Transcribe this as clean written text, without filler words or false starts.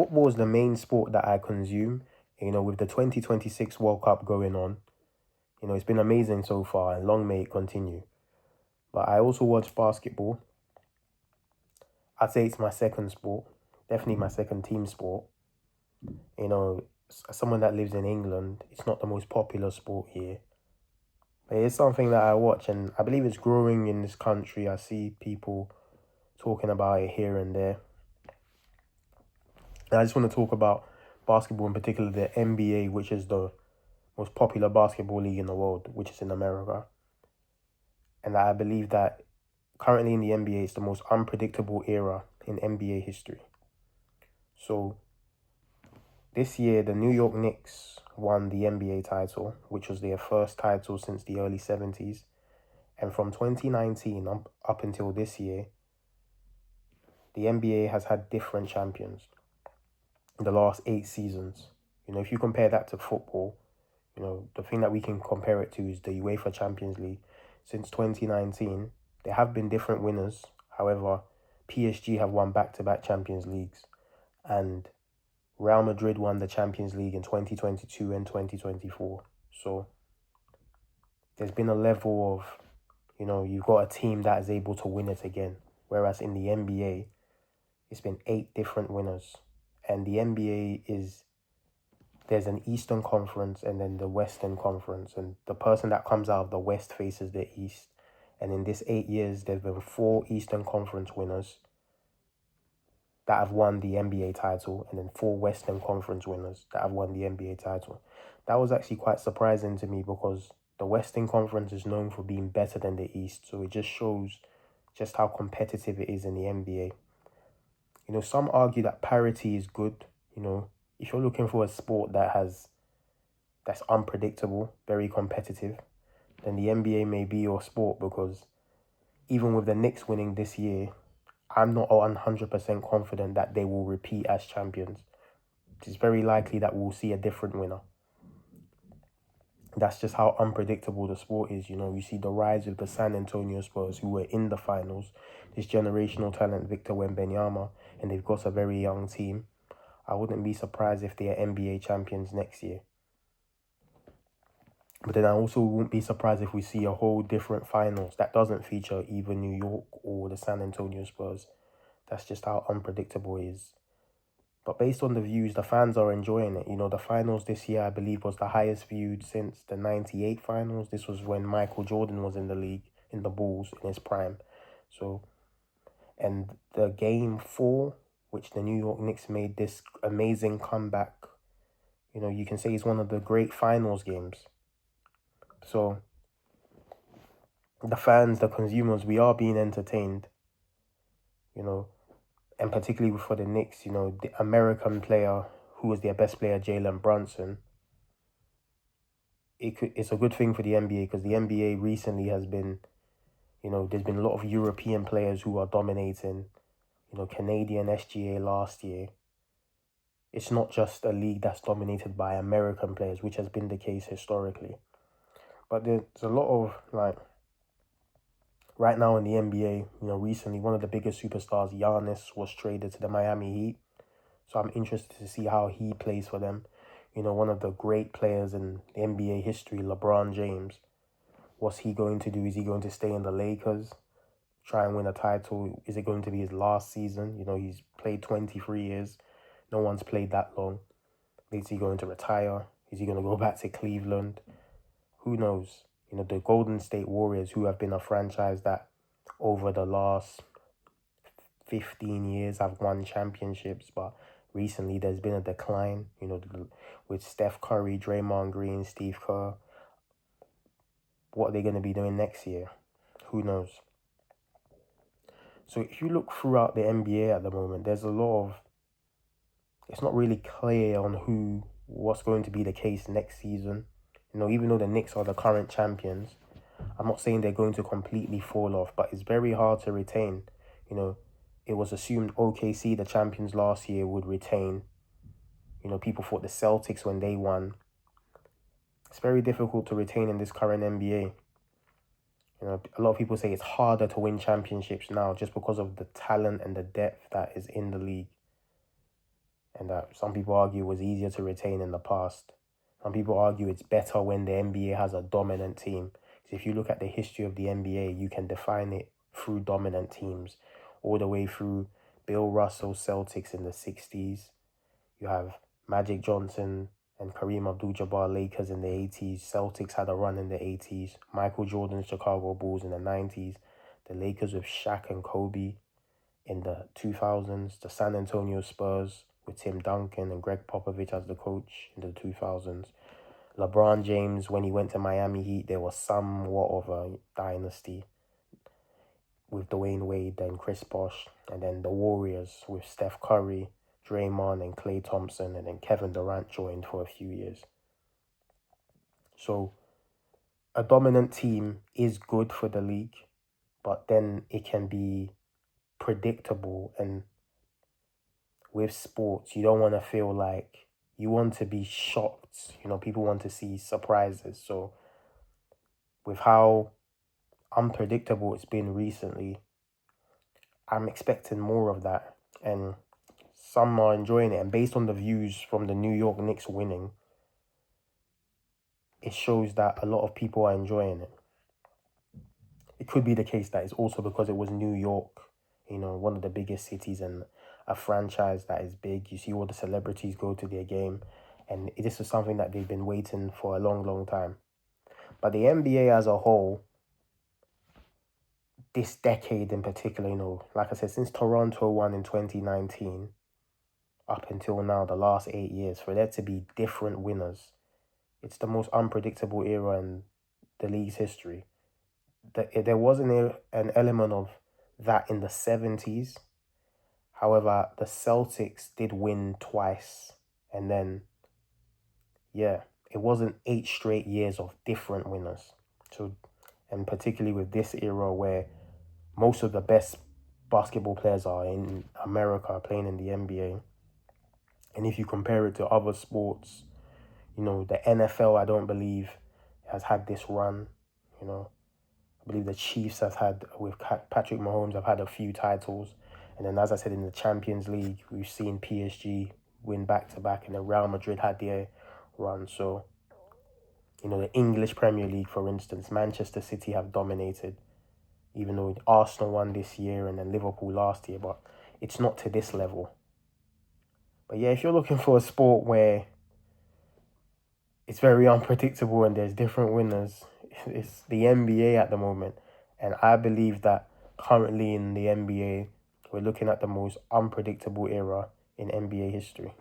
Football is the main sport that I consume. With the 2026 World Cup going on, it's been amazing so far and long may it continue. But I also watch basketball. I'd say it's my second sport, definitely my second team sport. As someone that lives in England, it's not the most popular sport here. But it's something that I watch and I believe it's growing in this country. I see people talking about it here and there. And I just want to talk about basketball, in particular the NBA, which is the most popular basketball league in the world, which is in America. And I believe that currently in the NBA, it's the most unpredictable era in NBA history. So this year, the New York Knicks won the NBA title, which was their first title since the early 70s. And from 2019 up until this year, the NBA has had different champions in the last 8 seasons. If you compare that to football, the thing that we can compare it to is the UEFA Champions League. Since 2019, there have been different winners. However, PSG have won back-to-back Champions Leagues, and Real Madrid won the Champions League in 2022 and 2024. So there's been a level of, you've got a team that is able to win it again. Whereas in the NBA, it's been 8 different winners. And the NBA there's an Eastern Conference and then the Western Conference. And the person that comes out of the West faces the East. And in this 8 years, there's been 4 Eastern Conference winners that have won the NBA title, and then 4 Western Conference winners that have won the NBA title. That was actually quite surprising to me because the Western Conference is known for being better than the East. So it just shows just how competitive it is in the NBA. Some argue that parity is good. If you're looking for a sport that's unpredictable, very competitive, then the NBA may be your sport, because even with the Knicks winning this year, I'm not 100% confident that they will repeat as champions. It's very likely that we'll see a different winner. That's just how unpredictable the sport is. You see the rise of the San Antonio Spurs, who were in the finals, this generational talent, Victor Wembanyama, and they've got a very young team. I wouldn't be surprised if they are NBA champions next year. But then I also wouldn't be surprised if we see a whole different finals that doesn't feature either New York or the San Antonio Spurs. That's just how unpredictable it is. But based on the views, the fans are enjoying it. The finals this year, I believe, was the highest viewed since the 98 finals. This was when Michael Jordan was in the league, in the Bulls, in his prime. So, and the game 4, which the New York Knicks made this amazing comeback, you can say it's one of the great finals games. So the fans, the consumers, we are being entertained, and particularly for the Knicks, the American player who was their best player, Jalen Brunson. It's a good thing for the NBA, because the NBA recently has been, there's been a lot of European players who are dominating, Canadian SGA last year. It's not just a league that's dominated by American players, which has been the case historically. But there's a lot of, right now in the NBA, recently one of the biggest superstars, Giannis, was traded to the Miami Heat. So I'm interested to see how he plays for them. One of the great players in the NBA history, LeBron James. What's he going to do? Is he going to stay in the Lakers, try and win a title? Is it going to be his last season? He's played 23 years. No one's played that long. Is he going to retire? Is he going to go back to Cleveland? Who knows? The Golden State Warriors, who have been a franchise that over the last 15 years have won championships, but recently there's been a decline, with Steph Curry, Draymond Green, Steve Kerr. What are they going to be doing next year? Who knows? So if you look throughout the NBA at the moment, there's a lot of, it's not really clear on what's going to be the case next season. Even though the Knicks are the current champions, I'm not saying they're going to completely fall off, but it's very hard to retain. It was assumed OKC, the champions last year, would retain. People thought the Celtics when they won. It's very difficult to retain in this current NBA. A lot of people say it's harder to win championships now just because of the talent and the depth that is in the league. and that some people argue was easier to retain in the past. Some people argue it's better when the NBA has a dominant team. So if you look at the history of the NBA, you can define it through dominant teams, all the way through Bill Russell Celtics in the 60s. You have Magic Johnson and Kareem Abdul-Jabbar Lakers in the 80s. Celtics had a run in the 80s. Michael Jordan's Chicago Bulls in the 90s. The Lakers with Shaq and Kobe in the 2000s. The San Antonio Spurs with Tim Duncan and Greg Popovich as the coach in the 2000s. LeBron James, when he went to Miami Heat, there was somewhat of a dynasty with Dwayne Wade and Chris Bosh. And then the Warriors with Steph Curry, Draymond and Klay Thompson, and then Kevin Durant joined for a few years. So a dominant team is good for the league, but then it can be predictable. And with sports, you don't want to feel like you want to be shocked. People want to see surprises. So with how unpredictable it's been recently, I'm expecting more of that. And some are enjoying it. And based on the views from the New York Knicks winning, it shows that a lot of people are enjoying it. It could be the case that it's also because it was New York, one of the biggest cities and a franchise that is big. You see all the celebrities go to their game, and this is something that they've been waiting for a long, long time. But the NBA as a whole, this decade in particular, like I said, since Toronto won in 2019, up until now, the last 8 years, for there to be different winners, it's the most unpredictable era in the league's history. There was an element of that in the 70s. However, the Celtics did win twice. And then, it wasn't 8 straight years of different winners. So, and particularly with this era where most of the best basketball players are in America playing in the NBA. And if you compare it to other sports, the NFL, I don't believe, has had this run. I believe the Chiefs have had, with Patrick Mahomes, have had a few titles. And then, as I said, in the Champions League, we've seen PSG win back-to-back, and then Real Madrid had their run. So, the English Premier League, for instance, Manchester City have dominated, even though Arsenal won this year and then Liverpool last year, but it's not to this level. But yeah, if you're looking for a sport where it's very unpredictable and there's different winners, it's the NBA at the moment. And I believe that currently in the NBA, we're looking at the most unpredictable era in NBA history.